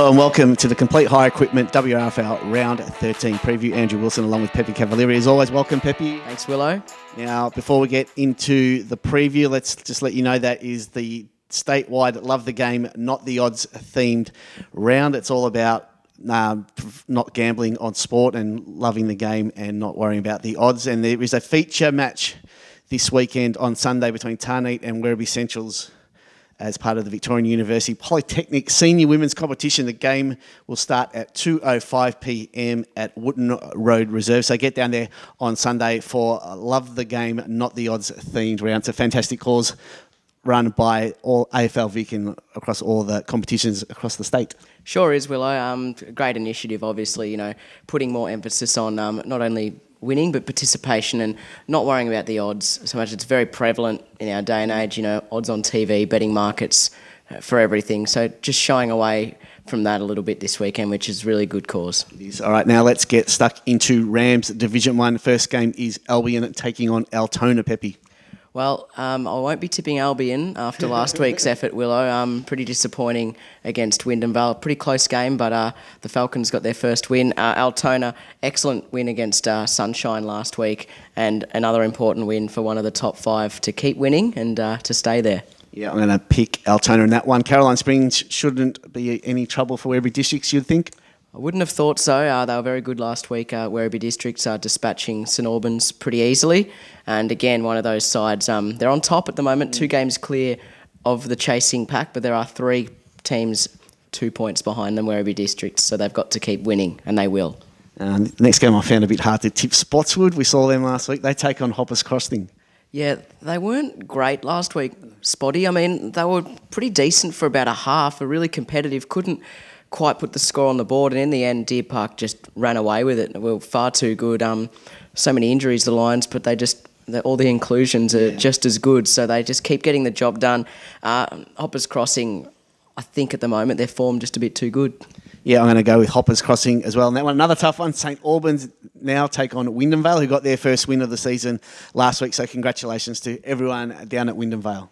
Hello and welcome to the Complete Hire Equipment WRFL Round 13 preview. Andrew Wilson along with Pepe Cavalieri. As always, welcome Pepe. Thanks, Willow. Now, before we get into the preview, let's just let you know that is the statewide Love the Game, Not the Odds themed round. It's all about not gambling on sport and loving the game and not worrying about the odds. And there is a feature match this weekend on Sunday between Tarneet and Werribee Centrals as part of the Victorian University Polytechnic Senior Women's Competition. The game will start at 2:05 p.m. at Wootton Road Reserve. So get down there on Sunday for Love the Game, Not the Odds themed round. It's a fantastic cause run by all AFL Vic and across all the competitions across the state. Sure is, Willow. Great initiative, obviously, putting more emphasis on not only winning but participation and not worrying about the odds so much. It's very prevalent in our day and age, odds on TV, betting markets for everything. So just shying away from that a little bit this weekend, which is really good cause. It is. All right, now let's get stuck into Rams Division 1. First game is Albion taking on Altona, Pepe. Well, I won't be tipping Albion after last week's effort, Willow. Pretty disappointing against Wyndham Vale. Pretty close game, but the Falcons got their first win. Altona, excellent win against Sunshine last week, and another important win for one of the top five to keep winning and to stay there. Yeah, I'm going to pick Altona in that one. Caroline Springs shouldn't be any trouble for Werribee Districts, you'd think? I wouldn't have thought so. They were very good last week. Werribee Districts are dispatching St Albans pretty easily. And again, one of those sides, they're on top at the moment, 2 games clear of the chasing pack, but there are 3 teams 2 points behind them, Werribee Districts, so they've got to keep winning, and they will. The next game I found a bit hard to tip. Spotswood, we saw them last week. They take on Hoppers Crossing. Yeah, they weren't great last week, Spotty. I mean, they were pretty decent for about a half, were really competitive, couldn't quite put the score on the board, and in the end Deer Park just ran away with it. They were far too good. So many injuries, the Lions, but all the inclusions are just as good, so they just keep getting the job done. Hoppers Crossing, I think at the moment their form just a bit too good. Yeah, I'm going to go with Hoppers Crossing as well. And that one, another tough one. St Albans now take on Wyndham Vale, who got their first win of the season last week. So congratulations to everyone down at Wyndham Vale.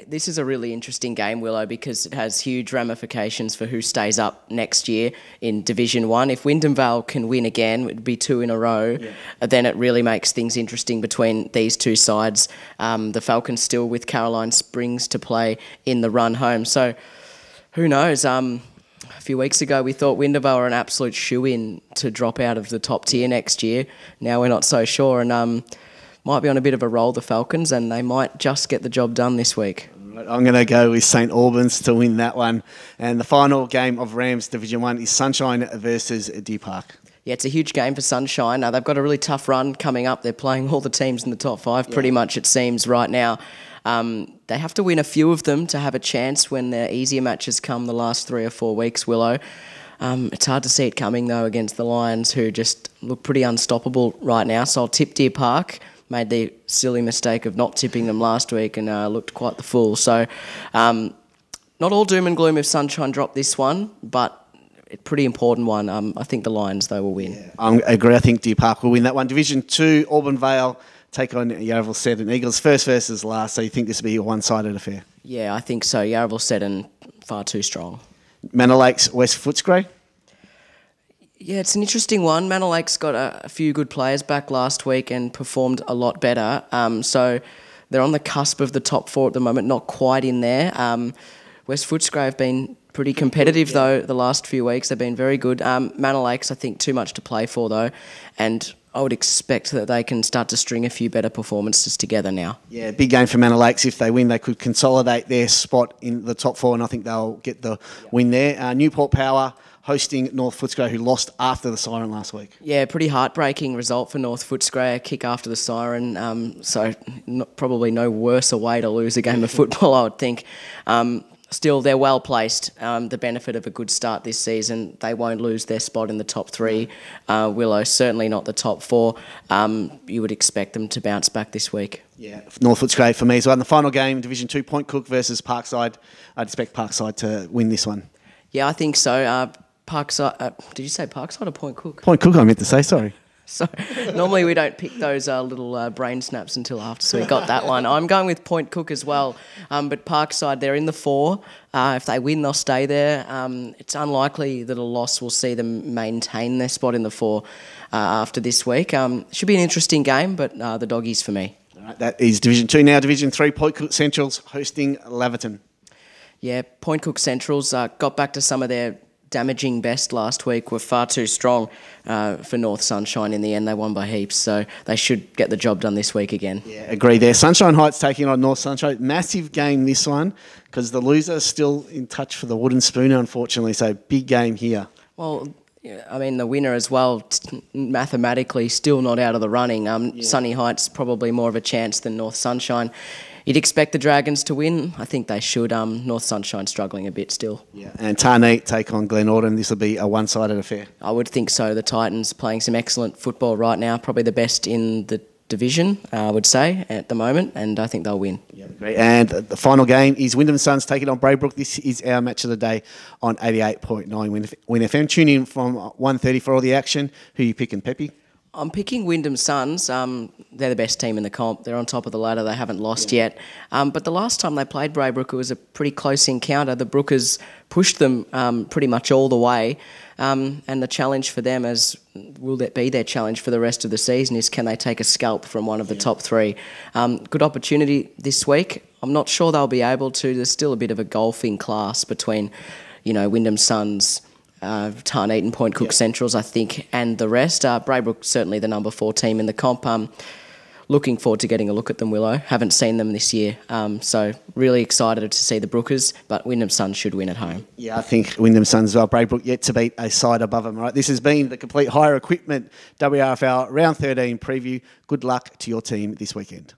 This is a really interesting game, Willow, because it has huge ramifications for who stays up next year in Division 1. If Wyndham Vale can win again, it would be 2 in a row, then it really makes things interesting between these two sides. The Falcons still with Caroline Springs to play in the run home. So who knows? A few weeks ago we thought Wyndham Vale were an absolute shoo-in to drop out of the top tier next year. Now we're not so sure, and might be on a bit of a roll, the Falcons, and they might just get the job done this week. I'm going to go with St Albans to win that one. And the final game of Rams Division 1 is Sunshine versus Deer Park. Yeah, it's a huge game for Sunshine. They've got a really tough run coming up. They're playing all the teams in the top 5 pretty much, it seems, right now. They have to win a few of them to have a chance when their easier matches come the last 3 or 4 weeks, Willow. It's hard to see it coming, though, against the Lions, who just look pretty unstoppable right now. So I'll tip Deer Park. Made the silly mistake of not tipping them last week and looked quite the fool. So not all doom and gloom if Sunshine dropped this one, but a pretty important one. I think the Lions, though, will win. Yeah, I agree. I think Deer Park will win that one. Division 2, Auburn Vale take on Yarraville Seddon Eagles. First versus last, so you think this will be a one-sided affair? Yeah, I think so. Yarraville Seddon, far too strong. Manor Lakes, West Footscray? Yeah, it's an interesting one. Manor Lake's got a few good players back last week and performed a lot better. So they're on the cusp of the top 4 at the moment, not quite in there. West Footscray have been pretty competitive, though, the last few weeks. They've been very good. Manor Lakes, I think, too much to play for, though. And I would expect that they can start to string a few better performances together now. Yeah, big game for Manor Lakes. If they win, they could consolidate their spot in the top 4, and I think they'll get the win there. Newport Power hosting North Footscray, who lost after the siren last week. Yeah, pretty heartbreaking result for North Footscray, a kick after the siren. So probably no worse a way to lose a game of football, I would think. Still, they're well placed. The benefit of a good start this season, they won't lose their spot in the top 3. Willow, certainly not the top 4. You would expect them to bounce back this week. Yeah, North Footscray for me as well. In the final game, Division 2, Point Cook versus Parkside. I'd expect Parkside to win this one. Yeah, I think so. Parkside. Did you say Parkside or Point Cook? Point Cook, I meant to say, sorry. So normally we don't pick those little brain snaps until after, so we got that one. I'm going with Point Cook as well, but Parkside, they're in the 4. If they win, they'll stay there. It's unlikely that a loss will see them maintain their spot in the 4 after this week. Should be an interesting game, but the doggies for me. All right, that is Division 2 now. Division 3, Point Cook Centrals hosting Laverton. Yeah, Point Cook Centrals got back to some of their damaging best last week, were far too strong for North Sunshine in the end. They won by heaps, so they should get the job done this week again. Yeah, agree there. Sunshine Heights taking on North Sunshine. Massive game this one because the loser is still in touch for the wooden spooner, unfortunately, so big game here. Well, yeah, I mean, the winner as well, mathematically still not out of the running. Sunny Heights probably more of a chance than North Sunshine. You'd expect the Dragons to win. I think they should. North Sunshine struggling a bit still. Yeah, and Tarneet take on Glen Autumn. This will be a one-sided affair. I would think so. The Titans playing some excellent football right now, probably the best in the division, I would say, at the moment, and I think they'll win. Yeah, great. And the final game is Wyndham Suns taking on Braybrook. This is our match of the day on 88.9 Win FM. Tune in from 1:30 for all the action. Who are you picking, Peppy? I'm picking Wyndham Suns. They're the best team in the comp. They're on top of the ladder. They haven't lost yet. But the last time they played Braybrook, it was a pretty close encounter. The Brookers pushed them pretty much all the way. And the challenge for them will that be their challenge for the rest of the season, is can they take a scalp from one of the top 3? Good opportunity this week. I'm not sure they'll be able to. There's still a bit of a golfing class between, Wyndham Suns, Tarneet and Point Cook Centrals, I think, and the rest. Braybrook certainly the number 4 team in the comp. Looking forward to getting a look at them, Willow. Haven't seen them this year, so really excited to see the Brookers, but Wyndham Suns should win at home. Yeah, I think Wyndham Suns as well. Braybrook yet to beat a side above them. Right, this has been the Complete Hire Equipment WRFL Round 13 preview. Good luck to your team this weekend.